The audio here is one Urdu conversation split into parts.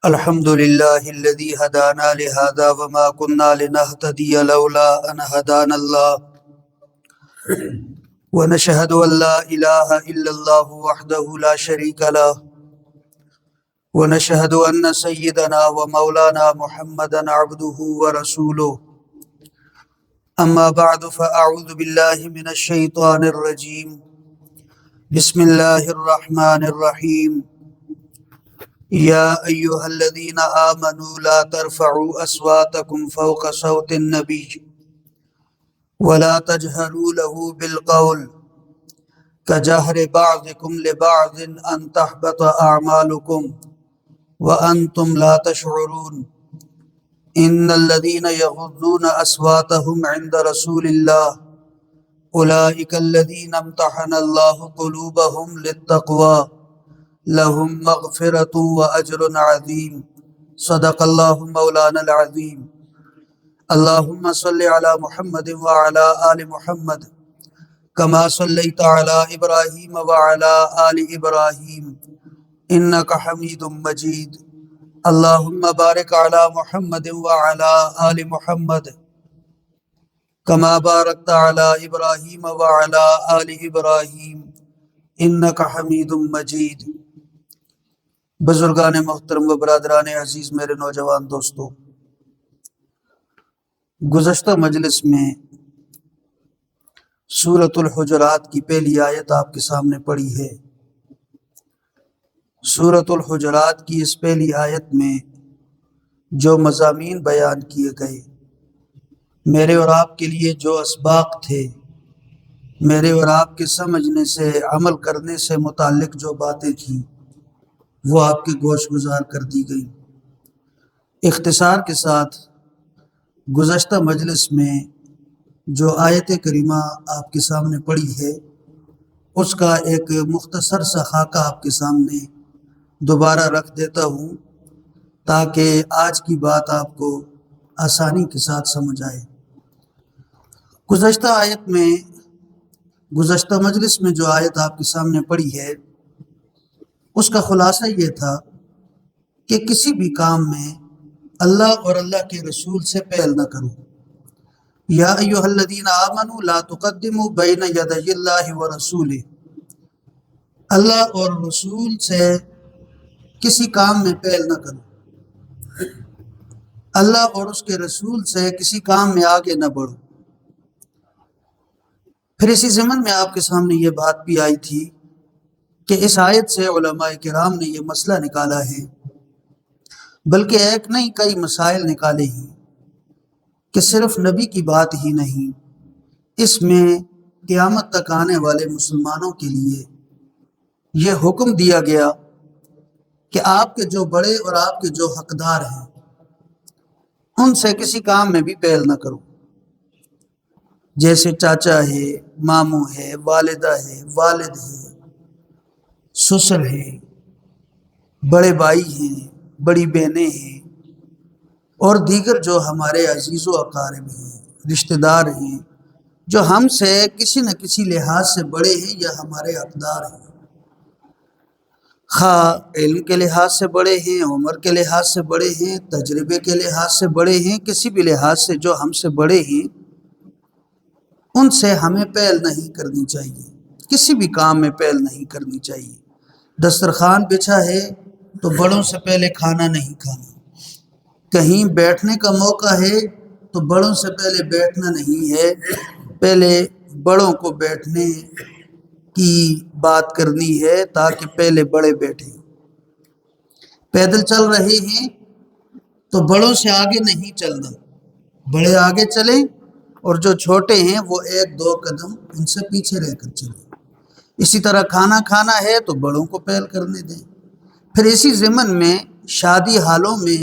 الحمد لله الذي هدانا لهذا وما كنا لنهتدي لولا أن هدانا الله ونشهد أن لا إله إلا الله وحده لا شريك له ونشهد أن سيدنا ومولانا محمدا عبده ورسوله أما بعد فأعوذ بالله من الشيطان الرجيم بسم الله الرحمن الرحيم يا أيها الذين آمنوا لا ترفعوا أصواتكم فوق صوت النبي ولا تجهروا له بالقول كجهر بعضكم لبعض أن تحبط أعمالكم وأنتم لا تشعرون إن الذين يغضون أصواتهم عند رسول الله أولئك الذين امتحن الله قلوبهم للتقوى لهم مغفرة وأجر عظيم صدق الله مولانا العظيم اللهم صل على محمد وعلى آل محمد كما صليت على إبراهيم وعلى آل إبراهيم إنك حميد مجيد اللهم بارك على محمد وعلى آل محمد كما باركت على إبراهيم وعلى آل إبراهيم إنك حميد مجيد۔ بزرگان محترم و برادران عزیز، میرے نوجوان دوستو، گزشتہ مجلس میں سورۃ الحجرات کی پہلی آیت آپ کے سامنے پڑھی ہے۔ سورۃ الحجرات کی اس پہلی آیت میں جو مضامین بیان کیے گئے، میرے اور آپ کے لیے جو اسباق تھے، میرے اور آپ کے سمجھنے سے عمل کرنے سے متعلق جو باتیں تھیں، وہ آپ کے گوش گزار کر دی گئی۔ اختصار کے ساتھ گزشتہ مجلس میں جو آیت کریمہ آپ کے سامنے پڑھی ہے، اس کا ایک مختصر سا خاکہ آپ کے سامنے دوبارہ رکھ دیتا ہوں تاکہ آج کی بات آپ کو آسانی کے ساتھ سمجھ آئے۔ گزشتہ مجلس میں جو آیت آپ کے سامنے پڑھی ہے، اس کا خلاصہ یہ تھا کہ کسی بھی کام میں اللہ اور اللہ کے رسول سے پہل نہ کرو۔ یا ایھا الذین آمنوا لا تقدموا بین یدی اللہ ورسولہ، اللہ اور رسول سے کسی کام میں پہل نہ کرو، اللہ اور اس کے رسول سے کسی کام میں آگے نہ بڑھو۔ پھر اسی ضمن میں آپ کے سامنے یہ بات بھی آئی تھی کہ اس آیت سے علماء کرام نے یہ مسئلہ نکالا ہے، بلکہ ایک نہیں کئی مسائل نکالے ہیں کہ صرف نبی کی بات ہی نہیں، اس میں قیامت تک آنے والے مسلمانوں کے لیے یہ حکم دیا گیا کہ آپ کے جو بڑے اور آپ کے جو حقدار ہیں، ان سے کسی کام میں بھی پہل نہ کرو۔ جیسے چاچا ہے، ماموں ہے، والدہ ہے، والد ہے، سسر ہے، بڑے بھائی ہیں، بڑی بہنیں ہیں، اور دیگر جو ہمارے عزیز و اقارب ہیں، رشتہ دار ہیں، جو ہم سے کسی نہ کسی لحاظ سے بڑے ہیں یا ہمارے حقدار ہیں، خواہ علم کے لحاظ سے بڑے ہیں، عمر کے لحاظ سے بڑے ہیں، تجربے کے لحاظ سے بڑے ہیں، کسی بھی لحاظ سے جو ہم سے بڑے ہیں، ان سے ہمیں پہل نہیں کرنی چاہیے، کسی بھی کام میں پہل نہیں کرنی چاہیے۔ دسترخوان بچھا ہے تو بڑوں سے پہلے کھانا نہیں کھانا، کہیں بیٹھنے کا موقع ہے تو بڑوں سے پہلے بیٹھنا نہیں ہے، پہلے بڑوں کو بیٹھنے کی بات کرنی ہے تاکہ پہلے بڑے بیٹھیں۔ پیدل چل رہے ہیں تو بڑوں سے آگے نہیں چلنا، بڑے آگے چلیں اور جو چھوٹے ہیں وہ ایک دو قدم ان سے پیچھے رہ کر چلیں۔ اسی طرح کھانا کھانا ہے تو بڑوں کو پہل کرنے دیں۔ پھر اسی ضمن میں شادی حالوں میں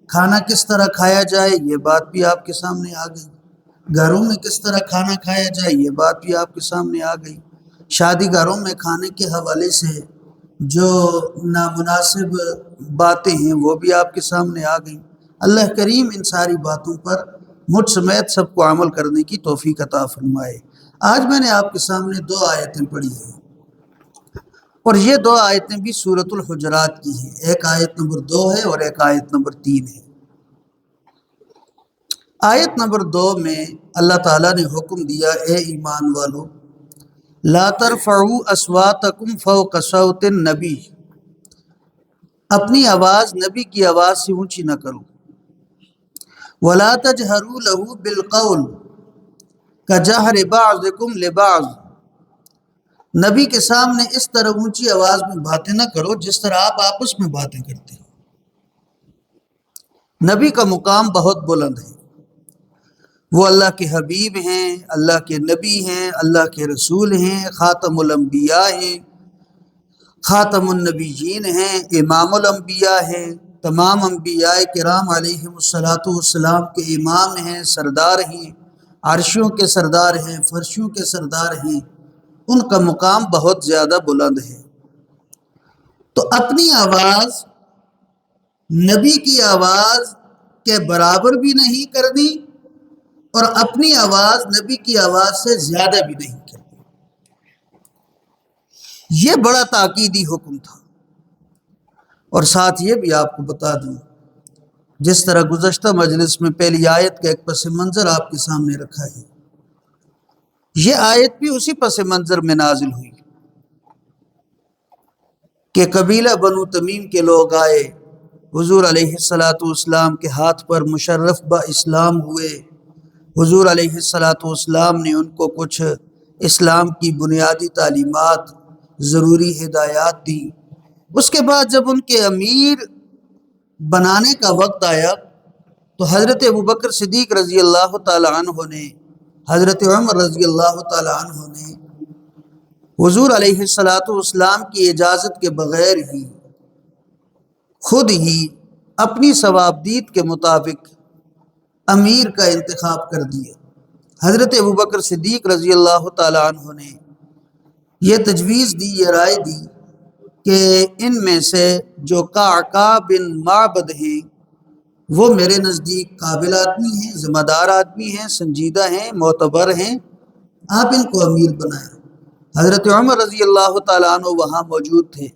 کھانا کس طرح کھایا جائے، یہ بات بھی آپ کے سامنے آ گئی۔ گھروں میں کس طرح کھانا کھایا جائے، یہ بات بھی آپ کے سامنے آ گئی۔ شادی گھروں میں کھانے کے حوالے سے جو نامناسب باتیں ہیں وہ بھی آپ کے سامنے آ گئیں۔ اللہ کریم ان ساری باتوں پر مجھ سمیت سب کو عمل کرنے کی توفیق عطا فرمائے۔ آج میں نے آپ کے سامنے دو آیتیں پڑھی ہیں۔ اور یہ دو آیتیں بھی سورۃ الحجرات کی ہیں، ایک آیت نمبر 2 ہے اور ایک آیت نمبر 3 ہے۔ آیت نمبر 2 میں اللہ تعالیٰ نے حکم دیا، اے ایمان والو لا ترفعوا اصواتکم فوق صوت النبی، اپنی آواز نبی کی آواز سے اونچی نہ کرو، ولا تجہروا لہ بالقول کجہر بعضکم لبعض، نبی کے سامنے اس طرح اونچی آواز میں باتیں نہ کرو جس طرح آپ آپس میں باتیں کرتے ہیں۔ نبی کا مقام بہت بلند ہے، وہ اللہ کے حبیب ہیں، اللہ کے نبی ہیں، اللہ کے رسول ہیں، خاتم الانبیاء ہیں، خاتم النبیین ہیں، امام الانبیاء ہیں، تمام انبیاء کرام علیہم السلام کے امام ہیں، سردار ہیں، عرشوں کے سردار ہیں، فرشوں کے سردار ہیں، ان کا مقام بہت زیادہ بلند ہے۔ تو اپنی آواز نبی کی آواز کے برابر بھی نہیں کرنی اور اپنی آواز نبی کی آواز سے زیادہ بھی نہیں کرنی۔ یہ بڑا تاکیدی حکم تھا۔ اور ساتھ یہ بھی آپ کو بتا دوں، جس طرح گزشتہ مجلس میں پہلی آیت کا ایک پس منظر آپ کے سامنے رکھا ہے، یہ آیت بھی اسی پس منظر میں نازل ہوئی کہ قبیلہ بنو تمیم کے لوگ آئے، حضور علیہ السلام کے ہاتھ پر مشرف با اسلام ہوئے، حضور علیہ السلام نے ان کو کچھ اسلام کی بنیادی تعلیمات، ضروری ہدایات دی۔ اس کے بعد جب ان کے امیر بنانے کا وقت آیا تو حضرت ابوبکر صدیق رضی اللہ تعالی عنہ نے، حضرت عمر رضی اللہ تعالی عنہ نے حضور علیہ السلام کی اجازت کے بغیر ہی خود ہی اپنی ثوابدید کے مطابق امیر کا انتخاب کر دیا۔ حضرت ابوبکر صدیق رضی اللہ تعالی عنہ نے یہ تجویز دی، یہ رائے دی کہ ان میں سے جو قعقاع بن معبد ہیں وہ میرے نزدیک قابل آدمی ہیں، ذمہ دار آدمی ہیں، سنجیدہ ہیں، معتبر ہیں، آپ ان کو امیر بنائیں۔ حضرت عمر رضی اللہ تعالیٰ عنہ وہاں موجود تھے۔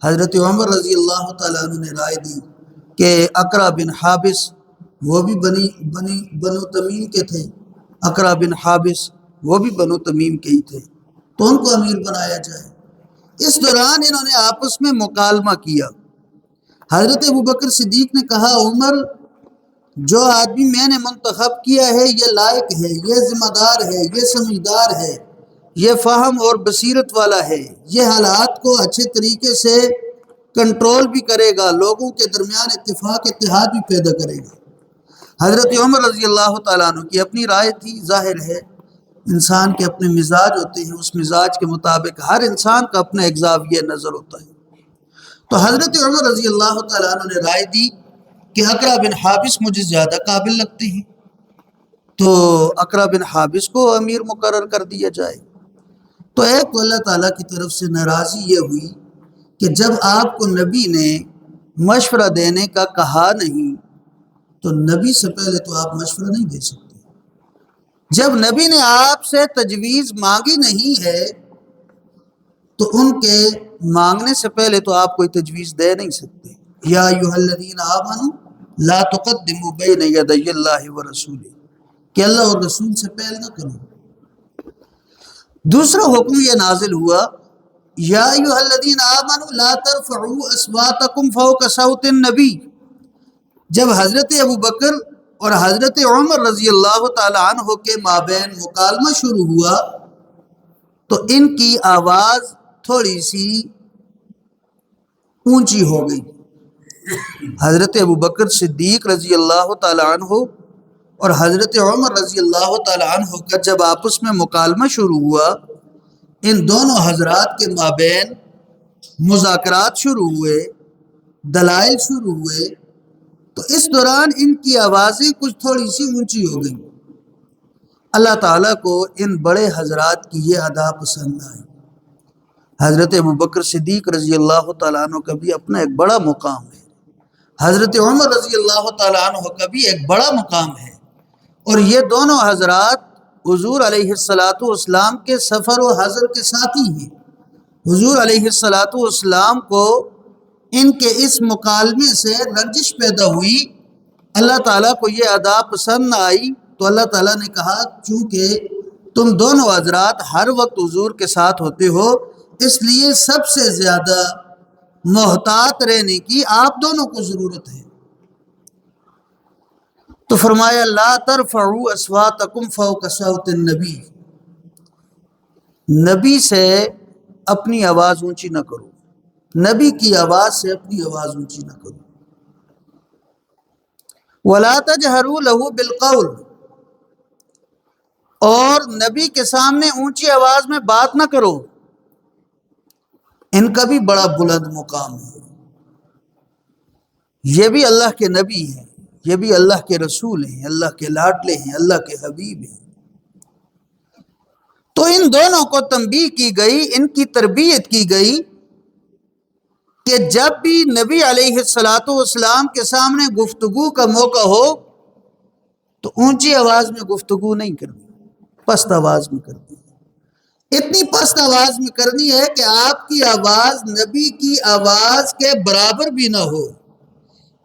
حضرت عمر رضی اللہ تعالیٰ عنہ نے رائے دی کہ اقرع بن حابس، وہ بھی بنو تمیم کے تھے، اقرع بن حابس وہ بھی بنو تمیم کے ہی تھے، تو ان کو امیر بنایا جائے۔ اس دوران انہوں نے آپس میں مکالمہ کیا۔ حضرت ابوبکر صدیق نے کہا، عمر جو آدمی میں نے منتخب کیا ہے یہ لائق ہے، یہ ذمہ دار ہے، یہ سمجھدار ہے، یہ فہم اور بصیرت والا ہے، یہ حالات کو اچھے طریقے سے کنٹرول بھی کرے گا، لوگوں کے درمیان اتفاق اتحاد بھی پیدا کرے گا۔ حضرت عمر رضی اللہ تعالیٰ عنہ کی اپنی رائے تھی، ظاہر ہے انسان کے اپنے مزاج ہوتے ہیں، اس مزاج کے مطابق ہر انسان کا اپنا ایک زاویہ نظر ہوتا ہے۔ تو حضرت عمر رضی اللہ تعالیٰ عنہ نے رائے دی کہ اقرع بن حابس مجھے زیادہ قابل لگتے ہیں، تو اقرع بن حابس کو امیر مقرر کر دیا جائے۔ تو ایک تو اللہ تعالیٰ کی طرف سے ناراضی یہ ہوئی کہ جب آپ کو نبی نے مشورہ دینے کا کہا نہیں تو نبی سے پہلے تو آپ مشورہ نہیں دے سکتے۔ جب نبی نے آپ سے تجویز مانگی نہیں ہے تو ان کے مانگنے سے پہلے تو آپ کوئی تجویز دے نہیں سکتے۔ یا ایھا الذین آمنوا لا تقدموا بین یدی اللہ ورسولہ، کہ اللہ اور رسول سے پہل نہ کرو۔ دوسرا حکم یہ نازل ہوا، یا ایھا الذین آمنوا لا ترفعوا اصواتکم فوق صوت النبی۔ جب حضرت ابوبکر اور حضرت عمر رضی اللہ تعالی عنہ کے مابین مکالمہ شروع ہوا تو ان کی آواز تھوڑی سی اونچی ہو گئی۔ حضرت ابوبکر صدیق رضی اللہ تعالی عنہ اور حضرت عمر رضی اللہ تعالی عنہ کا جب آپس میں مکالمہ شروع ہوا، ان دونوں حضرات کے مابین مذاکرات شروع ہوئے، دلائل شروع ہوئے، تو اس دوران ان کی آوازیں کچھ تھوڑی سی اونچی ہو گئیں۔ اللہ تعالیٰ کو ان بڑے حضرات کی یہ ادا پسند آئی۔ حضرت ابوبکر صدیق رضی اللہ تعالیٰ عنہ کا بھی اپنا ایک بڑا مقام ہے، حضرت عمر رضی اللہ تعالیٰ عنہ کا بھی ایک بڑا مقام ہے، اور یہ دونوں حضرات حضور علیہ السلام کے سفر و حضر کے ساتھی ہیں۔ حضور علیہ الصلاۃ والسلام کو ان کے اس مکالمے سے رنجش پیدا ہوئی، اللہ تعالیٰ کو یہ ادا پسند نہ آئی، تو اللہ تعالیٰ نے کہا چونکہ تم دونوں حضرات ہر وقت حضور کے ساتھ ہوتے ہو، اس لیے سب سے زیادہ محتاط رہنے کی آپ دونوں کو ضرورت ہے۔ تو فرمایا لا ترفعوا اصواتکم فوق صوت النبی، نبی سے اپنی آواز اونچی نہ کرو، نبی کی آواز سے اپنی آواز اونچی نہ کرو۔ ولا تجہروا لہ بالقول، اور نبی کے سامنے اونچی آواز میں بات نہ کرو، ان کا بھی بڑا بلند مقام ہے، یہ بھی اللہ کے نبی ہیں، یہ بھی اللہ کے رسول ہیں، اللہ کے لاڈلے ہیں، اللہ کے حبیب ہیں۔ تو ان دونوں کو تنبیہ کی گئی، ان کی تربیت کی گئی کہ جب بھی نبی علیہ الصلاۃ والسلام کے سامنے گفتگو کا موقع ہو تو اونچی آواز میں گفتگو نہیں کرنی، پست آواز میں کرنی، اتنی پست آواز میں کرنی ہے کہ آپ کی آواز نبی کی آواز کے برابر بھی نہ ہو،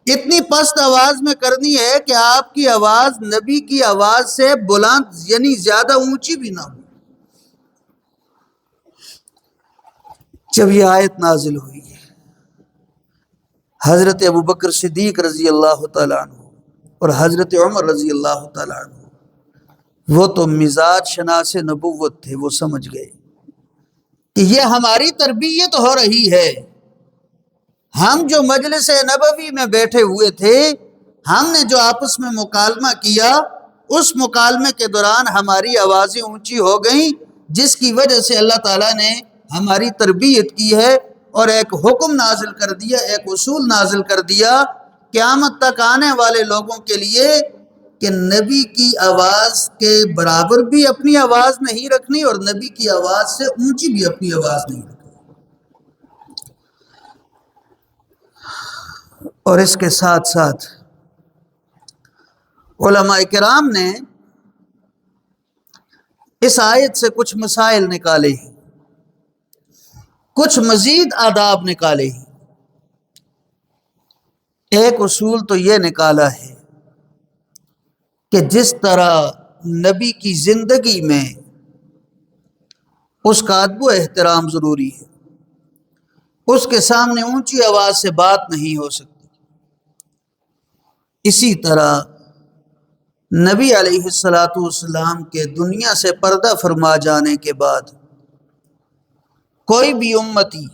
اتنی پست آواز میں کرنی ہے کہ آپ کی آواز نبی کی آواز سے بلند یعنی زیادہ اونچی بھی نہ ہو۔ جب یہ آیت نازل ہوئی، حضرت ابوبکر صدیق رضی اللہ تعالیٰ عنہ اور حضرت عمر رضی اللہ تعالیٰ عنہ، وہ تو مزاج شناس نبوت تھے، وہ سمجھ گئے کہ یہ ہماری تربیت ہو رہی ہے، ہم جو مجلس نبوی میں بیٹھے ہوئے تھے، ہم نے جو آپس میں مکالمہ کیا، اس مکالمے کے دوران ہماری آوازیں اونچی ہو گئیں، جس کی وجہ سے اللہ تعالیٰ نے ہماری تربیت کی ہے اور ایک حکم نازل کر دیا، ایک اصول نازل کر دیا قیامت تک آنے والے لوگوں کے لیے کہ نبی کی آواز کے برابر بھی اپنی آواز نہیں رکھنی اور نبی کی آواز سے اونچی بھی اپنی آواز نہیں رکھنی۔ اور اس کے ساتھ ساتھ علماء کرام نے اس آیت سے کچھ مسائل نکالے ہیں، کچھ مزید آداب نکالے ہیں۔ ایک اصول تو یہ نکالا ہے کہ جس طرح نبی کی زندگی میں اس کا ادب و احترام ضروری ہے، اس کے سامنے اونچی آواز سے بات نہیں ہو سکتی، اسی طرح نبی علیہ الصلاۃ والسلام کے دنیا سے پردہ فرما جانے کے بعد کوئی بھی امتی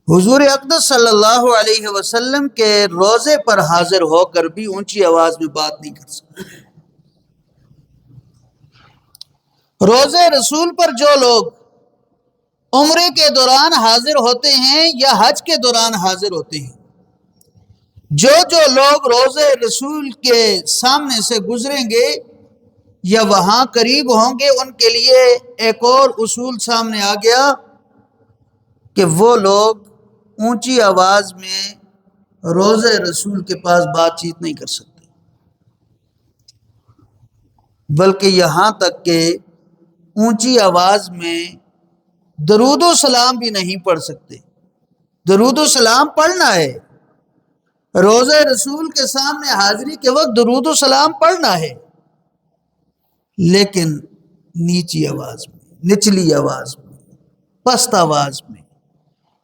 حضور اقدس صلی اللہ علیہ وسلم کے روضے پر حاضر ہو کر بھی اونچی آواز میں بات نہیں کر سکتا۔ روضے رسول پر جو لوگ عمرے کے دوران حاضر ہوتے ہیں یا حج کے دوران حاضر ہوتے ہیں، جو لوگ روضے رسول کے سامنے سے گزریں گے یا وہاں قریب ہوں گے، ان کے لیے ایک اور اصول سامنے آ گیا کہ وہ لوگ اونچی آواز میں روضے رسول کے پاس بات چیت نہیں کر سکتے، بلکہ یہاں تک کہ اونچی آواز میں درود و سلام بھی نہیں پڑھ سکتے۔ درود و سلام پڑھنا ہے، روضے رسول کے سامنے حاضری کے وقت درود و سلام پڑھنا ہے، لیکن نیچی آواز میں، نچلی آواز میں، پست آواز میں،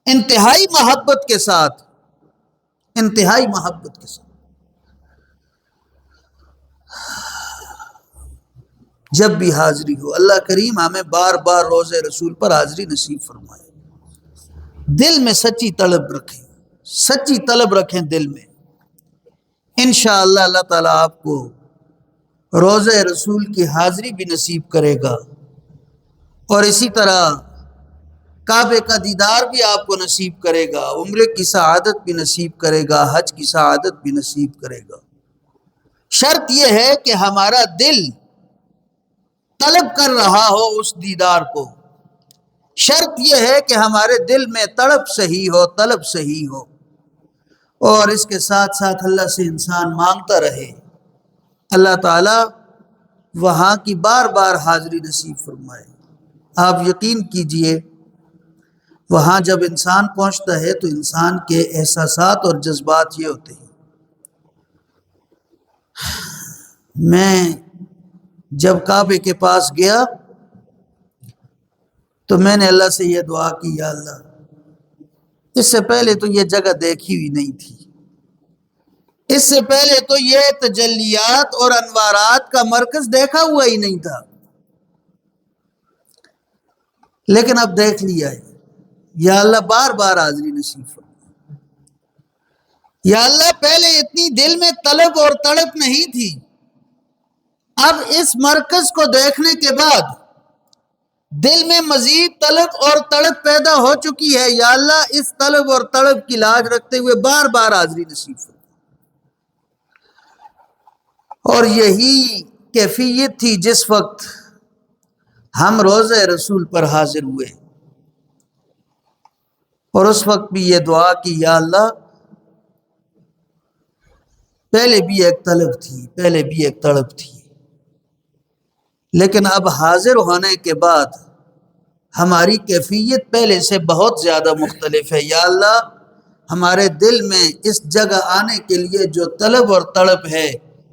انتہائی محبت کے ساتھ، انتہائی محبت کے ساتھ۔ جب بھی حاضری ہو، اللہ کریم ہمیں بار بار روضے رسول پر حاضری نصیب فرمائے۔ دل میں سچی طلب رکھیں، سچی طلب رکھیں دل میں، انشاءاللہ اللہ تعالیٰ آپ کو روضے رسول کی حاضری بھی نصیب کرے گا، اور اسی طرح کعبے کا دیدار بھی آپ کو نصیب کرے گا، عمرے کی سعادت بھی نصیب کرے گا، حج کی سعادت بھی نصیب کرے گا۔ شرط یہ ہے کہ ہمارا دل طلب کر رہا ہو اس دیدار کو، شرط یہ ہے کہ ہمارے دل میں تڑپ صحیح ہو، طلب صحیح ہو، اور اس کے ساتھ ساتھ اللہ سے انسان مانگتا رہے، اللہ تعالیٰ وہاں کی بار بار حاضری نصیب فرمائے۔ آپ یقین کیجئے وہاں جب انسان پہنچتا ہے تو انسان کے احساسات اور جذبات یہ ہوتے ہیں. میں جب کعبے کے پاس گیا تو میں نے اللہ سے یہ دعا کی، یا اللہ اس سے پہلے تو یہ جگہ دیکھی ہوئی نہیں تھی، اس سے پہلے تو یہ تجلیات اور انوارات کا مرکز دیکھا ہوا ہی نہیں تھا، لیکن اب دیکھ لیا ہے. یا اللہ بار بار حاضری نصیب فرما. یا اللہ پہلے اتنی دل میں طلب اور تڑپ نہیں تھی، اب اس مرکز کو دیکھنے کے بعد دل میں مزید طلب اور تڑپ پیدا ہو چکی ہے. یا اللہ اس طلب اور تڑپ کی لاج رکھتے ہوئے بار بار حاضری نصیب فرما. اور یہی کیفیت تھی جس وقت ہم روضہ رسول پر حاضر ہوئے، اور اس وقت بھی یہ دعا کی، یا اللہ پہلے بھی ایک طلب تھی، پہلے بھی ایک تڑپ تھی، لیکن اب حاضر ہونے کے بعد ہماری کیفیت پہلے سے بہت زیادہ مختلف ہے. یا اللہ ہمارے دل میں اس جگہ آنے کے لیے جو طلب اور تڑپ ہے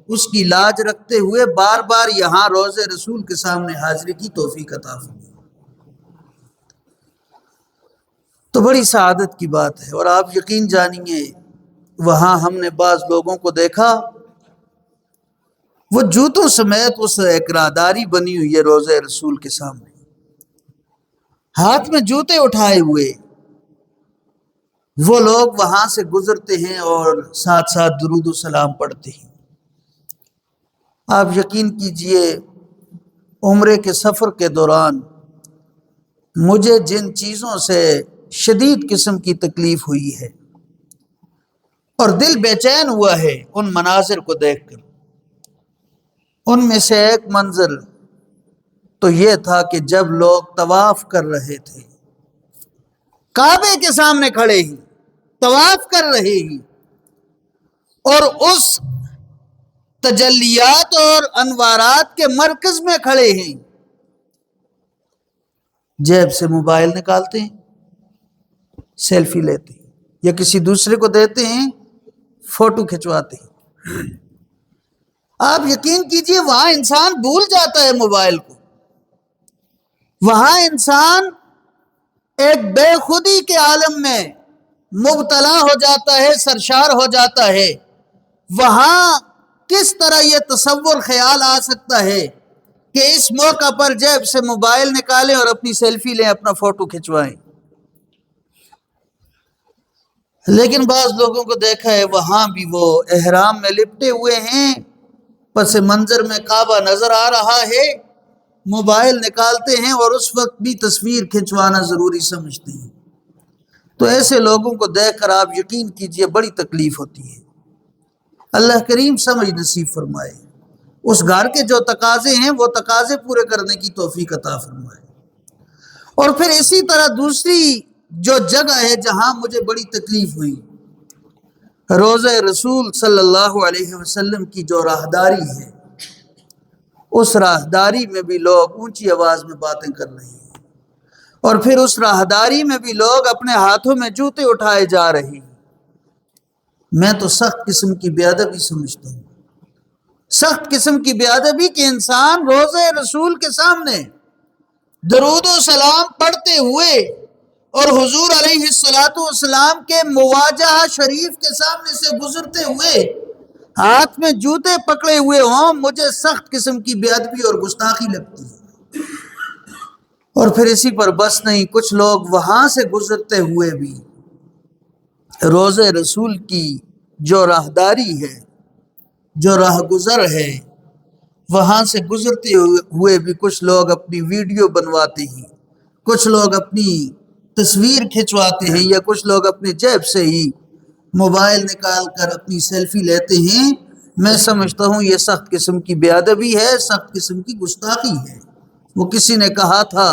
اس کی لاج رکھتے ہوئے بار بار یہاں روضہ رسول کے سامنے حاضری کی توفیق عطا فرما. تو بڑی سعادت کی بات ہے. اور آپ یقین جانیے وہاں ہم نے بعض لوگوں کو دیکھا وہ جوتوں سمیت اس ایک راہداری بنی ہوئی ہے روضہ رسول کے سامنے، ہاتھ میں جوتے اٹھائے ہوئے وہ لوگ وہاں سے گزرتے ہیں اور ساتھ ساتھ درود و سلام پڑھتے ہیں. آپ یقین کیجئے عمرے کے سفر کے دوران مجھے جن چیزوں سے شدید قسم کی تکلیف ہوئی ہے اور دل بے چین ہوا ہے ان مناظر کو دیکھ کر، ان میں سے ایک منظر تو یہ تھا کہ جب لوگ طواف کر رہے تھے، کعبے کے سامنے کھڑے ہی طواف کر رہے ہی، اور اس تجلیات اور انوارات کے مرکز میں کھڑے ہیں، جیب سے موبائل نکالتے ہیں، سیلفی لیتے ہیں، یا کسی دوسرے کو دیتے ہیں، فوٹو کھنچواتے ہیں. آپ یقین کیجئے وہاں انسان بھول جاتا ہے موبائل کو، وہاں انسان ایک بے خودی کے عالم میں مبتلا ہو جاتا ہے، سرشار ہو جاتا ہے. وہاں کس طرح یہ تصور خیال آ سکتا ہے کہ اس موقع پر جیب سے موبائل نکالیں اور اپنی سیلفی لیں، اپنا فوٹو کھنچوائیں. لیکن بعض لوگوں کو دیکھا ہے وہاں بھی وہ احرام میں لپٹے ہوئے ہیں، پس منظر میں کعبہ نظر آ رہا ہے، موبائل نکالتے ہیں اور اس وقت بھی تصویر کھنچوانا ضروری سمجھتے ہیں. تو ایسے لوگوں کو دیکھ کر آپ یقین کیجئے بڑی تکلیف ہوتی ہے. اللہ کریم سمجھ نصیب فرمائے، اس گھر کے جو تقاضے ہیں وہ تقاضے پورے کرنے کی توفیق عطا فرمائے. اور پھر اسی طرح دوسری جو جگہ ہے جہاں مجھے بڑی تکلیف ہوئی، روضہ رسول صلی اللہ علیہ وسلم کی جو راہداری ہے، اس راہداری میں بھی لوگ اونچی آواز میں باتیں کر رہے ہیں، اور پھر اس راہداری میں بھی لوگ اپنے ہاتھوں میں جوتے اٹھائے جا رہے ہیں. میں تو سخت قسم کی بے ادبی سمجھتا ہوں، سخت قسم کی بے ادبی کہ انسان روضہ رسول کے سامنے درود و سلام پڑھتے ہوئے اور حضور علیہ السلام کے مواجہ شریف کے سامنے سے گزرتے ہوئے ہاتھ میں جوتے پکڑے ہوئے ہوں. مجھے سخت قسم کی بے ادبی اور گستاخی لگتی ہے. اور پھر اسی پر بس نہیں، کچھ لوگ وہاں سے گزرتے ہوئے بھی روضہ رسول کی جو راہداری ہے، جو راہ گزر ہے، وہاں سے گزرتے ہوئے بھی کچھ لوگ اپنی ویڈیو بنواتے ہیں، کچھ لوگ اپنی تصویر کھنچواتے ہیں، یا کچھ لوگ اپنے جیب سے ہی موبائل نکال کر اپنی سیلفی لیتے ہیں. میں سمجھتا ہوں یہ سخت قسم کی بے ادبی ہے، سخت قسم کی گستاخی ہے. وہ کسی نے کہا تھا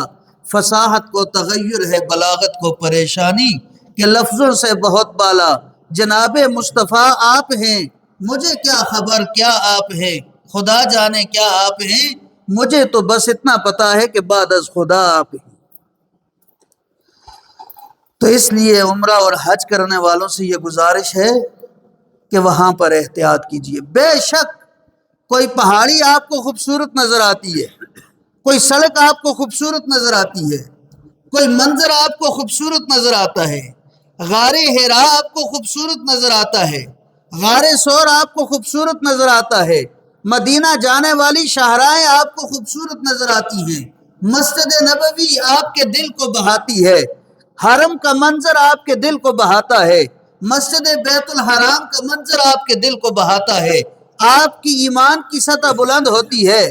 فصاحت کو تغیر ہے، بلاغت کو پریشانی، کہ لفظوں سے بہت بالا جناب مصطفیٰ آپ ہیں، مجھے کیا خبر کیا آپ ہیں، خدا جانے کیا آپ ہیں، مجھے تو بس اتنا پتا ہے کہ بعد از خدا آپ ہیں. تو اس لیے عمرہ اور حج کرنے والوں سے یہ گزارش ہے کہ وہاں پر احتیاط کیجیے۔ بے شک کوئی پہاڑی آپ کو خوبصورت نظر آتی ہے، کوئی سڑک آپ کو خوبصورت نظر آتی ہے، کوئی منظر آپ کو خوبصورت نظر آتا ہے، غار حرا آپ کو خوبصورت نظر آتا ہے، غار ثور آپ کو خوبصورت نظر آتا ہے، مدینہ جانے والی شاہراہیں آپ کو خوبصورت نظر آتی ہیں، مسجد نبوی آپ کے دل کو بہاتی ہے، حرم کا منظر آپ کے دل کو بہاتا ہے، مسجد بیت الحرام کا منظر آپ کے دل کو بہاتا ہے، آپ کی ایمان کی سطح بلند ہوتی ہے۔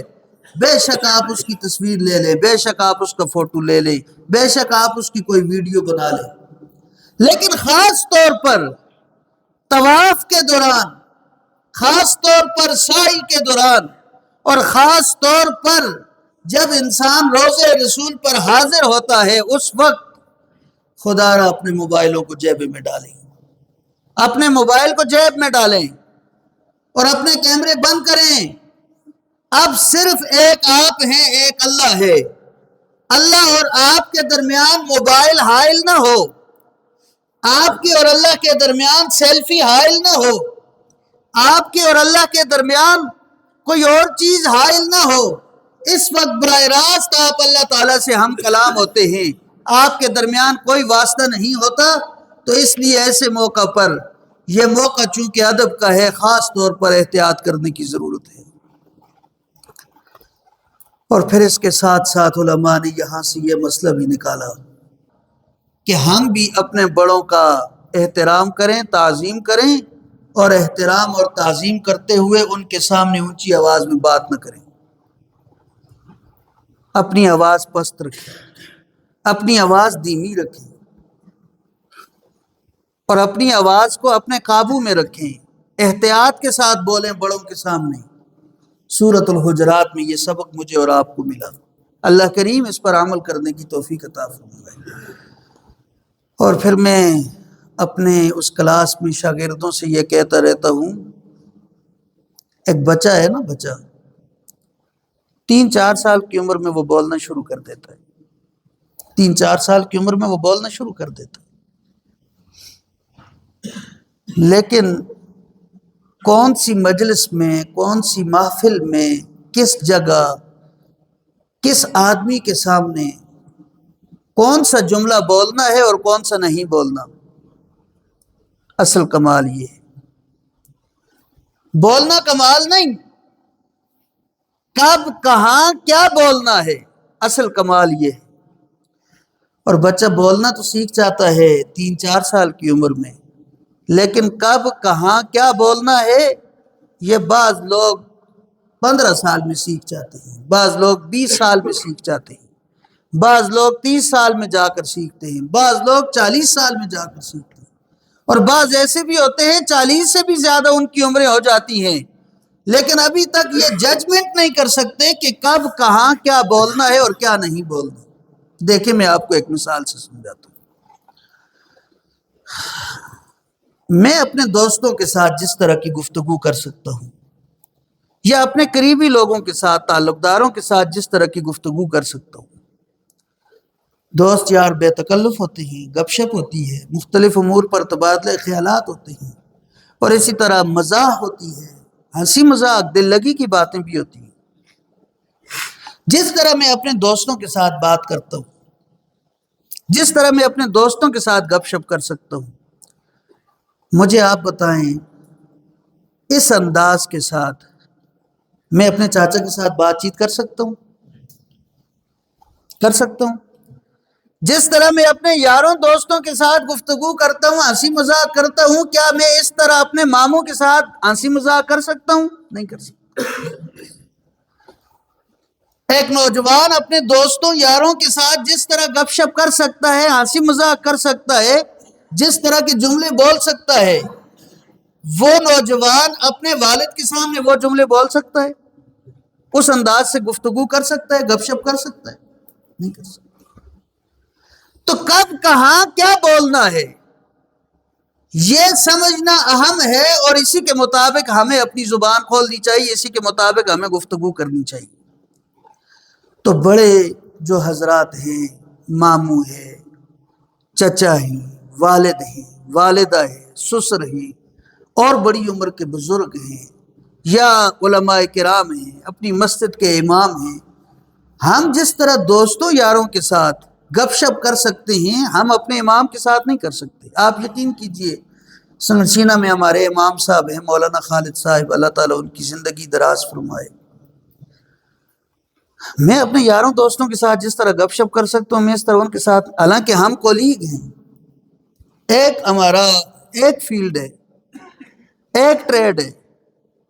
بے شک آپ اس کی تصویر لے لیں، بے شک آپ اس کا فوٹو لے لیں، بے شک آپ اس کی کوئی ویڈیو بنا لیں، لیکن خاص طور پر طواف کے دوران، خاص طور پر سعی کے دوران، اور خاص طور پر جب انسان روضہ رسول پر حاضر ہوتا ہے اس وقت خدا را اپنے موبائلوں کو جیب میں ڈالیں، اپنے موبائل کو جیب میں ڈالیں اور اپنے کیمرے بند کریں۔ اب صرف ایک آپ ہیں، ایک اللہ ہے۔ اللہ اور آپ کے درمیان موبائل حائل نہ ہو، آپ کے اور اللہ کے درمیان سیلفی حائل نہ ہو، آپ کے اور اللہ کے درمیان کوئی اور چیز حائل نہ ہو۔ اس وقت براہ راست آپ اللہ تعالیٰ سے ہم کلام ہوتے ہیں، آپ کے درمیان کوئی واسطہ نہیں ہوتا۔ تو اس لیے ایسے موقع پر، یہ موقع چونکہ ادب کا ہے، خاص طور پر احتیاط کرنے کی ضرورت ہے۔ اور پھر اس کے ساتھ ساتھ علماء نے یہاں سے یہ مسئلہ بھی نکالا کہ ہم بھی اپنے بڑوں کا احترام کریں، تعظیم کریں، اور احترام اور تعظیم کرتے ہوئے ان کے سامنے اونچی آواز میں بات نہ کریں، اپنی آواز پست رکھیں، اپنی آواز دھیمی رکھیں، اور اپنی آواز کو اپنے قابو میں رکھیں، احتیاط کے ساتھ بولیں بڑوں کے سامنے۔ سورۃ الحجرات میں یہ سبق مجھے اور آپ کو ملا۔ اللہ کریم اس پر عمل کرنے کی توفیق عطا فرمائے۔ اور پھر میں اپنے اس کلاس میں شاگردوں سے یہ کہتا رہتا ہوں، ایک بچہ ہے نا، بچہ 3-4 سال کی عمر میں وہ بولنا شروع کر دیتا ہے، 3-4 سال کی عمر میں وہ بولنا شروع کر دیتا ہے، لیکن کون سی مجلس میں، کون سی محفل میں، کس جگہ، کس آدمی کے سامنے کون سا جملہ بولنا ہے اور کون سا نہیں بولنا، اصل کمال یہ ہے۔ بولنا کمال نہیں، کب کہاں کیا بولنا ہے، اصل کمال یہ ہے۔ اور بچہ بولنا تو سیکھ جاتا ہے 3-4 سال کی عمر میں، لیکن کب کہاں کیا بولنا ہے یہ بعض لوگ 15 سال میں سیکھ جاتے ہیں، بعض لوگ 20 سال میں سیکھ جاتے ہیں، بعض لوگ 30 سال میں جا کر سیکھتے ہیں، بعض لوگ 40 سال میں جا کر سیکھتے ہیں، اور بعض ایسے بھی ہوتے ہیں 40 سے بھی زیادہ ان کی عمریں ہو جاتی ہیں، لیکن ابھی تک یہ ججمنٹ نہیں کر سکتے کہ کب کہاں کیا بولنا ہے اور کیا نہیں بولنا۔ دیکھیں میں آپ کو ایک مثال سے سمجھاتا ہوں۔ میں اپنے دوستوں کے ساتھ جس طرح کی گفتگو کر سکتا ہوں، یا اپنے قریبی لوگوں کے ساتھ، تعلق داروں کے ساتھ جس طرح کی گفتگو کر سکتا ہوں، دوست یار بے تکلف ہوتے ہیں، گپ شپ ہوتی ہے، مختلف امور پر تبادلہ خیالات ہوتے ہیں، اور اسی طرح مزاح ہوتی ہے، ہنسی مذاق، دل لگی کی باتیں بھی ہوتی ہیں۔ جس طرح میں اپنے دوستوں کے ساتھ بات کرتا ہوں، جس طرح میں اپنے دوستوں کے ساتھ گپ شپ کر سکتا ہوں، مجھے آپ بتائیں اس انداز کے ساتھ میں اپنے چاچا کے ساتھ بات چیت کر سکتا ہوں؟ کر سکتا ہوں؟ جس طرح میں اپنے یاروں دوستوں کے ساتھ گفتگو کرتا ہوں، ہنسی مذاق کرتا ہوں، کیا میں اس طرح اپنے ماموں کے ساتھ ہنسی مذاق کر سکتا ہوں؟ نہیں کر سکتا۔ ایک نوجوان اپنے دوستوں یاروں کے ساتھ جس طرح گپ شپ کر سکتا ہے، ہنسی مذاق کر سکتا ہے، جس طرح کے جملے بول سکتا ہے، وہ نوجوان اپنے والد کے سامنے وہ جملے بول سکتا ہے؟ اس انداز سے گفتگو کر سکتا ہے، گپ شپ کر سکتا ہے؟ نہیں کر سکتا۔ تو کب کہاں کیا بولنا ہے یہ سمجھنا اہم ہے، اور اسی کے مطابق ہمیں اپنی زبان کھولنی چاہیے، اسی کے مطابق ہمیں گفتگو کرنی چاہیے۔ تو بڑے جو حضرات ہیں، ماموں ہیں، چچا ہیں، والد ہیں، والدہ ہیں، سسر ہیں، اور بڑی عمر کے بزرگ ہیں، یا علماء کرام ہیں، اپنی مسجد کے امام ہیں، ہم جس طرح دوستوں یاروں کے ساتھ گپ شپ کر سکتے ہیں ہم اپنے امام کے ساتھ نہیں کر سکتے۔ آپ یقین کیجئے سنگسینہ میں ہمارے امام صاحب ہیں مولانا خالد صاحب، اللہ تعالیٰ ان کی زندگی دراز فرمائے، میں اپنے یاروں دوستوں کے ساتھ جس طرح گپ شپ کر سکتا ہوں میں اس طرح ان کے ساتھ، حالانکہ ہم کولیگ ہیں، ایک ہمارا ایک فیلڈ ہے، ایک ٹریڈ ہے،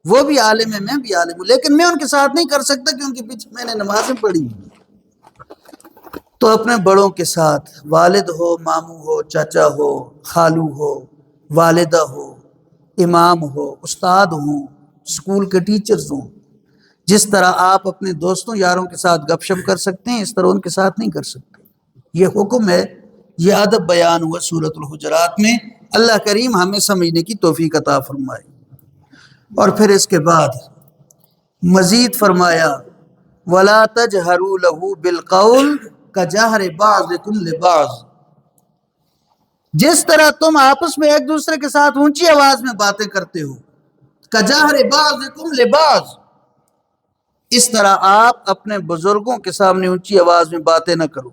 وہ بھی عالم ہے میں بھی عالم ہوں، لیکن میں ان کے ساتھ نہیں کر سکتا کہ ان کے پیچھے میں نے نمازیں پڑھی ہیں۔ تو اپنے بڑوں کے ساتھ، والد ہو، ماموں ہو، چاچا ہو، خالو ہو، والدہ ہو، امام ہو، استاد ہوں، اسکول کے ٹیچرز ہوں، جس طرح آپ اپنے دوستوں یاروں کے ساتھ گپ شپ کر سکتے ہیں اس طرح ان کے ساتھ نہیں کر سکتے۔ یہ حکم ہے، یہ ادب بیان ہوا سورۃ الحجرات میں۔ اللہ کریم ہمیں سمجھنے کی توفیق عطا فرمائے۔ اور پھر اس کے بعد مزید فرمایا وَلَا تَجْهَرُوا لَهُ بِالْقَوْلِ كَجَهْرِ بَعْضِكُمْ لِبَعْضٍ، جس طرح تم آپس میں ایک دوسرے کے ساتھ اونچی آواز میں باتیں کرتے ہو، كَجَهْرِ بَعْضِكُمْ لِبَعْضٍ، اس طرح آپ اپنے بزرگوں کے سامنے اونچی آواز میں باتیں نہ کرو۔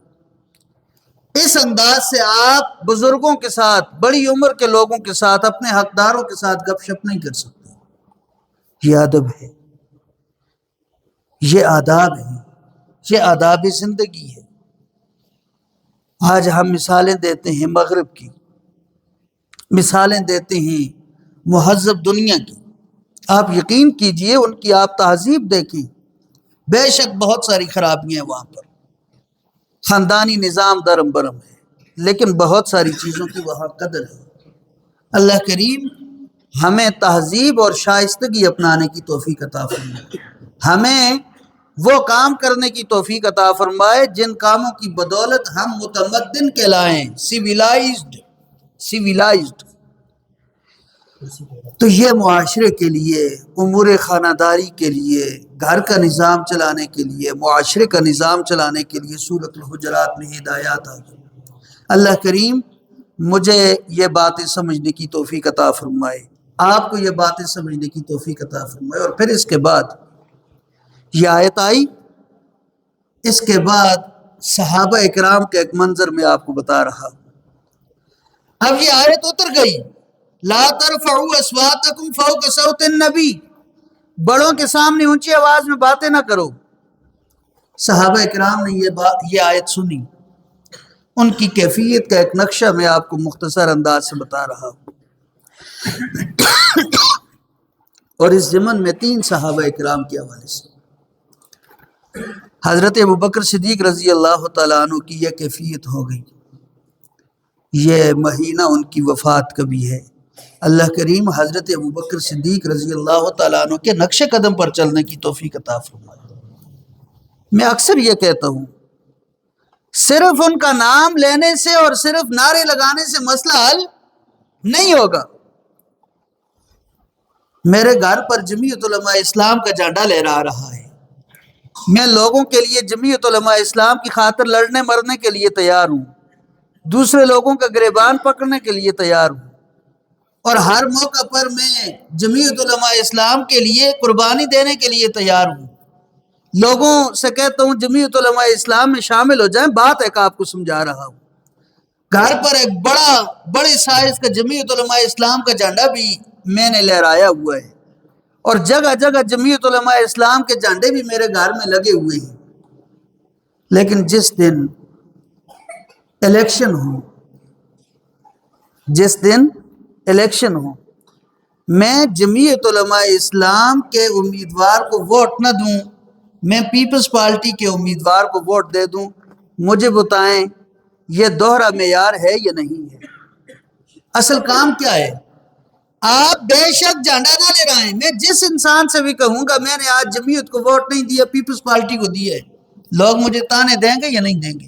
اس انداز سے آپ بزرگوں کے ساتھ، بڑی عمر کے لوگوں کے ساتھ، اپنے حقداروں کے ساتھ گپ شپ نہیں کر سکتے۔ یہ ادب ہے، یہ آداب ہے، یہ آداب زندگی ہے۔ آج ہم مثالیں دیتے ہیں مغرب کی، مثالیں دیتے ہیں مہذب دنیا کی، آپ یقین کیجئے ان کی آپ تہذیب دیکھیں، بے شک بہت ساری خرابیاں ہیں وہاں پر، خاندانی نظام درم برم ہے، لیکن بہت ساری چیزوں کی وہاں قدر ہے۔ اللہ کریم ہمیں تہذیب اور شائستگی اپنانے کی توفیق عطا فرمائے، ہمیں وہ کام کرنے کی توفیق عطا فرمائے جن کاموں کی بدولت ہم متمدن کہلائیں، سیویلائزڈ۔ تو یہ معاشرے کے لیے، امور خانہ داری کے لیے، گھر کا نظام چلانے کے لیے، معاشرے کا نظام چلانے کے لیے سورۃ الحجرات میں ہدایات آ گئی۔ اللہ کریم مجھے یہ باتیں سمجھنے کی توفیق عطا فرمائے، آپ کو یہ باتیں سمجھنے کی توفیق عطا فرمائے۔ اور پھر اس کے بعد یہ آیت آئی، اس کے بعد صحابہ اکرام کے ایک منظر میں آپ کو بتا رہا ہوں۔ اب یہ آیت اتر گئی، لا ترفعوا اصواتکم فوق صوت النبی، بڑوں کے سامنے اونچی آواز میں باتیں نہ کرو۔ صحابہ اکرام نے یہ آیت سنی، ان کی کیفیت کا ایک نقشہ میں آپ کو مختصر انداز سے بتا رہا ہوں۔ اور اس ضمن میں 3 صحابہ اکرام کے حوالے سے حضرت ابوبکر صدیق رضی اللہ تعالیٰ عنہ کی یہ کیفیت ہو گئی، یہ مہینہ ان کی وفات کا بھی ہے۔ اللہ کریم حضرت ابوبکر صدیق رضی اللہ تعالیٰ عنہ کے نقش قدم پر چلنے کی توفیق عطا فرمائے۔ میں اکثر یہ کہتا ہوں، صرف ان کا نام لینے سے اور صرف نعرے لگانے سے مسئلہ حل نہیں ہوگا۔ میرے گھر پر جمعیت علماء اسلام کا جھنڈا لہرا رہا ہے، میں لوگوں کے لیے جمعیت علماء اسلام کی خاطر لڑنے مرنے کے لیے تیار ہوں، دوسرے لوگوں کا گریبان پکڑنے کے لیے تیار ہوں، اور ہر موقع پر میں جمعیت علماء اسلام کے لیے قربانی دینے کے لیے تیار ہوں۔ لوگوں سے کہتا ہوں جمعیت علماء اسلام میں شامل ہو جائیں، بات ایک آپ کو سمجھا رہا ہوں۔ گھر پر ایک بڑے سائز کا جمعیت علماء اسلام کا جھنڈا بھی میں نے لہرایا ہوا ہے، اور جگہ جگہ جمعیت علماء اسلام کے جھنڈے بھی میرے گھر میں لگے ہوئے ہیں، لیکن جس دن الیکشن ہو میں جمعیت علماء اسلام کے امیدوار کو ووٹ نہ دوں، میں پیپلز پارٹی کے امیدوار کو ووٹ دے دوں، مجھے بتائیں یہ دوہرا معیار ہے یا نہیں ہے؟ اصل کام کیا ہے؟ آپ بے شک جھنڈا نہ لے رہے ہیں، میں جس انسان سے بھی کہوں گا میں نے آج جمعیت کو ووٹ نہیں دیا، پیپلز پارٹی کو دیا ہے، لوگ مجھے تانے دیں گے یا نہیں دیں گے؟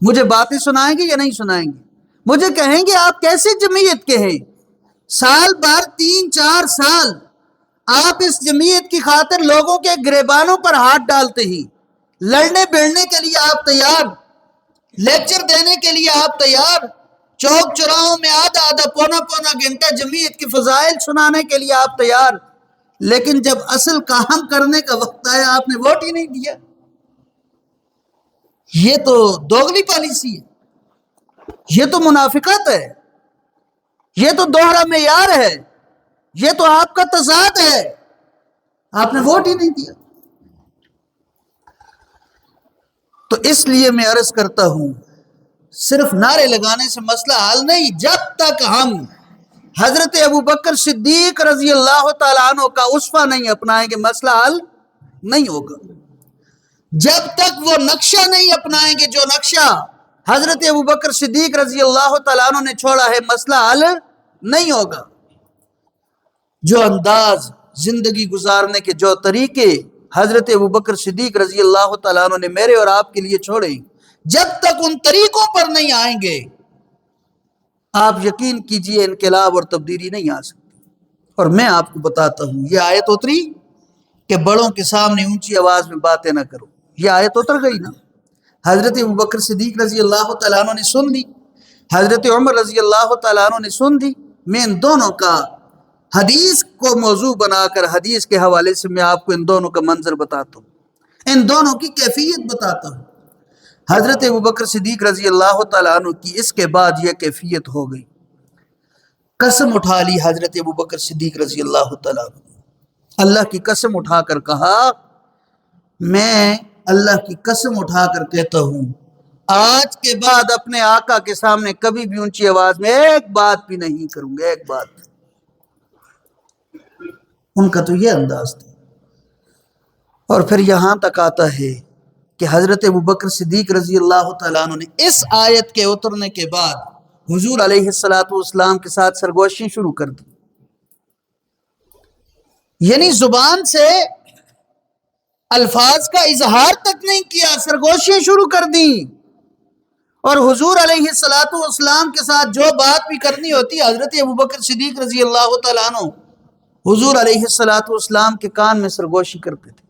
مجھے باتیں سنائیں گے یا نہیں سنائیں گے؟ مجھے کہیں گے آپ کیسے جمعیت کے ہیں؟ سال بھر 3-4 سال آپ اس جمعیت کی خاطر لوگوں کے گریبانوں پر ہاتھ ڈالتے ہی، لڑنے بیڑنے کے لیے آپ تیار، لیکچر دینے کے لیے آپ تیار، چوک چوراہوں میں آدھا آدھا پونا پونا گھنٹہ جمعیت کی فضائل سنانے کے لیے آپ تیار، لیکن جب اصل کام کرنے کا وقت آیا آپ نے ووٹ ہی نہیں دیا۔ یہ تو دوغلی پالیسی ہے، یہ تو منافقت ہے، یہ تو دوہرا معیار ہے، یہ تو آپ کا تضاد ہے، آپ نے ووٹ ہی نہیں دیا۔ تو اس لیے میں عرض کرتا ہوں، صرف نعرے لگانے سے مسئلہ حل نہیں، جب تک ہم حضرت ابوبکر صدیق رضی اللہ تعالیٰ عنہ کا اسوہ نہیں اپنائیں گے مسئلہ حل نہیں ہوگا۔ جب تک وہ نقشہ نہیں اپنائیں گے جو نقشہ حضرت ابوبکر صدیق رضی اللہ تعالیٰ عنہ نے چھوڑا ہے، مسئلہ حل نہیں ہوگا۔ جو انداز زندگی گزارنے کے جو طریقے حضرت ابوبکر صدیق رضی اللہ تعالیٰ عنہ نے میرے اور آپ کے لیے چھوڑے، جب تک ان طریقوں پر نہیں آئیں گے آپ یقین کیجئے انقلاب اور تبدیلی نہیں آ سکتی۔ اور میں آپ کو بتاتا ہوں، یہ آیت اتری کہ بڑوں کے سامنے اونچی آواز میں باتیں نہ کرو، یہ آیت اتر گئی نا۔ حضرت ابوبکر صدیق رضی اللہ تعالیٰ عنہ نے سن لی، حضرت عمر رضی اللہ تعالیٰ عنہ نے سن لی۔ میں ان دونوں کا حدیث کو موضوع بنا کر حدیث کے حوالے سے میں آپ کو ان دونوں کا منظر بتاتا ہوں، ان دونوں کی کیفیت بتاتا ہوں۔ حضرت ابوبکر صدیق رضی اللہ تعالیٰ عنہ کی اس کے بعد یہ کیفیت ہو گئی، قسم اٹھا لی حضرت ابوبکر صدیق رضی اللہ تعالیٰ عنہ، اللہ کی قسم اٹھا کر کہا، میں اللہ کی قسم اٹھا کر کہتا ہوں آج کے بعد اپنے آقا کے سامنے کبھی بھی اونچی آواز میں ایک بات بھی نہیں کروں گا، ایک بات۔ ان کا تو یہ انداز تھا۔ اور پھر یہاں تک آتا ہے کہ حضرت ابوبکر صدیق رضی اللہ تعالیٰ عنہ نے اس آیت کے اترنے کے بعد حضور علیہ السلام کے ساتھ سرگوشی شروع کر دی، یعنی زبان سے الفاظ کا اظہار تک نہیں کیا، سرگوشی شروع کر دی۔ اور حضور علیہ السلام کے ساتھ جو بات بھی کرنی ہوتی حضرت ابوبکر صدیق رضی اللہ تعالیٰ عنہ حضور علیہ السلام کے کان میں سرگوشی کرتے تھے۔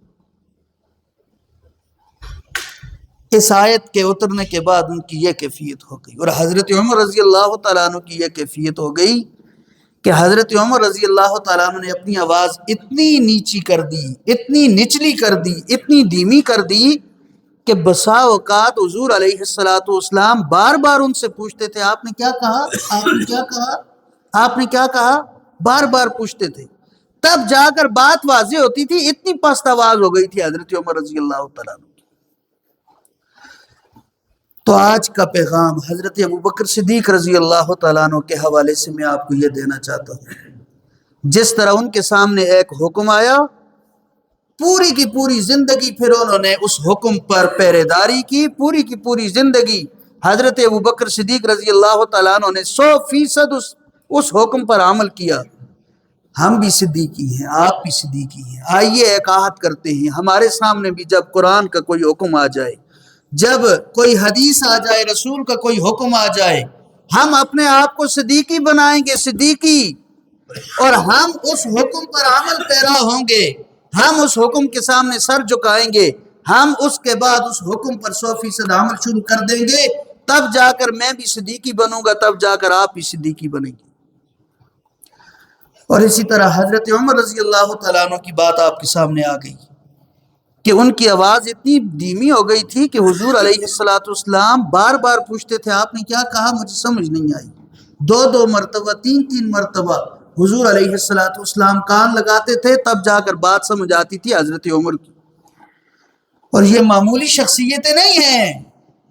اس آیت کے اترنے کے بعد ان کی یہ کیفیت ہو گئی، اور حضرت عمر رضی اللہ تعالیٰ عنہ کی یہ کیفیت ہو گئی کہ حضرت عمر رضی اللہ تعالیٰ عنہ نے اپنی آواز اتنی نیچی کر دی، اتنی نچلی کر دی، اتنی دھیمی کر دی کہ بسا اوقات حضور علیہ السلام بار بار ان سے پوچھتے تھے، آپ نے کیا کہا، آپ نے کیا کہا، آپ نے کیا کہا، بار بار پوچھتے تھے، تب جا کر بات واضح ہوتی تھی۔ اتنی پست آواز ہو گئی تھی حضرت عمر رضی اللہ تعالیٰ عنہ۔ تو آج کا پیغام حضرت ابوبکر صدیق رضی اللہ تعالیٰ عنہ کے حوالے سے میں آپ کو یہ دینا چاہتا ہوں، جس طرح ان کے سامنے ایک حکم آیا، پوری کی پوری زندگی پھر انہوں نے اس حکم پر پہرے داری کی، پوری کی پوری زندگی حضرت ابوبکر صدیق رضی اللہ تعالیٰ عنہ نے 100% اس حکم پر عمل کیا۔ ہم بھی صدیقی ہیں، آپ بھی صدیقی ہیں، آئیے ایک عہد کرتے ہیں، ہمارے سامنے بھی جب قرآن کا کوئی حکم آ جائے، جب کوئی حدیث آ جائے، رسول کا کوئی حکم آ جائے، ہم اپنے آپ کو صدیقی بنائیں گے، صدیقی، اور ہم اس حکم پر عمل پیرا ہوں گے، ہم اس حکم کے سامنے سر جھکائیں گے، ہم اس کے بعد اس حکم پر 100% عمل شروع کر دیں گے، تب جا کر میں بھی صدیقی بنوں گا، تب جا کر آپ بھی صدیقی بنیں گے۔ اور اسی طرح حضرت عمر رضی اللہ تعالیٰ عنہ کی بات آپ کے سامنے آ گئی کہ ان کی آواز اتنی دھیمی ہو گئی تھی کہ حضور علیہ السلام بار بار پوچھتے تھے، آپ نے کیا کہا، مجھے سمجھ نہیں آئی۔ 2 مرتبہ، 3 مرتبہ حضور علیہ السلام کان لگاتے تھے، تب جا کر بات سمجھ آتی تھی حضرت عمر کی۔ اور یہ معمولی شخصیتیں نہیں ہیں،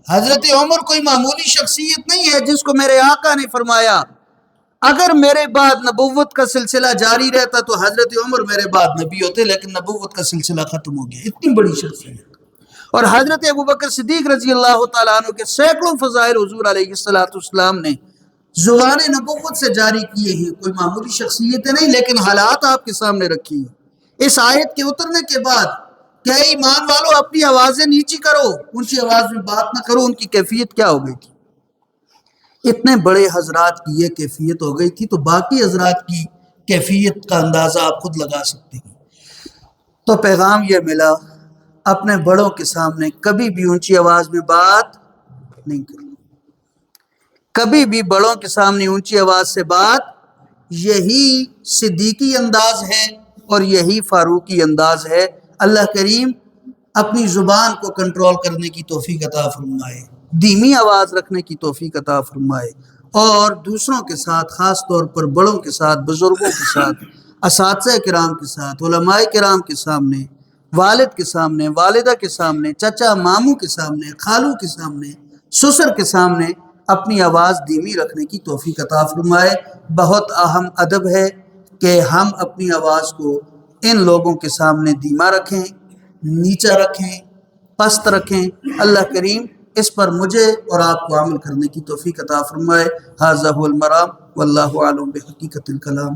حضرت عمر کوئی معمولی شخصیت نہیں ہے جس کو میرے آقا نے فرمایا اگر میرے بعد نبوت کا سلسلہ جاری رہتا تو حضرت عمر میرے بعد نبی ہوتے، لیکن نبوت کا سلسلہ ختم ہو گیا۔ اتنی بڑی شخصیت۔ اور حضرت ابوبکر صدیق رضی اللہ تعالیٰ عنہ کے سینکڑوں فضائل حضور علیہ السلام نے زبان نبوت سے جاری کیے ہیں، کوئی معمولی شخصیتیں نہیں، لیکن حالات آپ کے سامنے رکھی ہیں۔ اس آیت کے اترنے کے بعد کہ ایمان والو اپنی آوازیں نیچی کرو، اونچی آواز میں بات نہ کرو، ان کی کیفیت کیا ہو گئی تھی؟ اتنے بڑے حضرات کی یہ کیفیت ہو گئی تھی، تو باقی حضرات کی کیفیت کا اندازہ آپ خود لگا سکتے ہیں۔ تو پیغام یہ ملا، اپنے بڑوں کے سامنے کبھی بھی اونچی آواز میں بات نہیں کرو۔ کبھی بھی بڑوں کے سامنے اونچی آواز سے بات، یہی صدیقی انداز ہے اور یہی فاروقی انداز ہے۔ اللہ کریم اپنی زبان کو کنٹرول کرنے کی توفیق عطا فرمائے، دھیمی آواز رکھنے کی توفیق عطا فرمائے، اور دوسروں کے ساتھ، خاص طور پر بڑوں کے ساتھ، بزرگوں کے ساتھ، اساتذہ کرام کے ساتھ، علماء کرام کے سامنے، والد کے سامنے، والدہ کے سامنے، چچا ماموں کے سامنے، خالو کے سامنے، سسر کے سامنے اپنی آواز دھیمی رکھنے کی توفیق عطا فرمائے۔ بہت اہم ادب ہے کہ ہم اپنی آواز کو ان لوگوں کے سامنے دھیما رکھیں، نیچا رکھیں، پست رکھیں۔ اللہ کریم اس پر مجھے اور آپ کو عمل کرنے کی توفیق عطا فرمائے۔ ھذا ھو المرام واللہ اعلم بحقیقت الکلام۔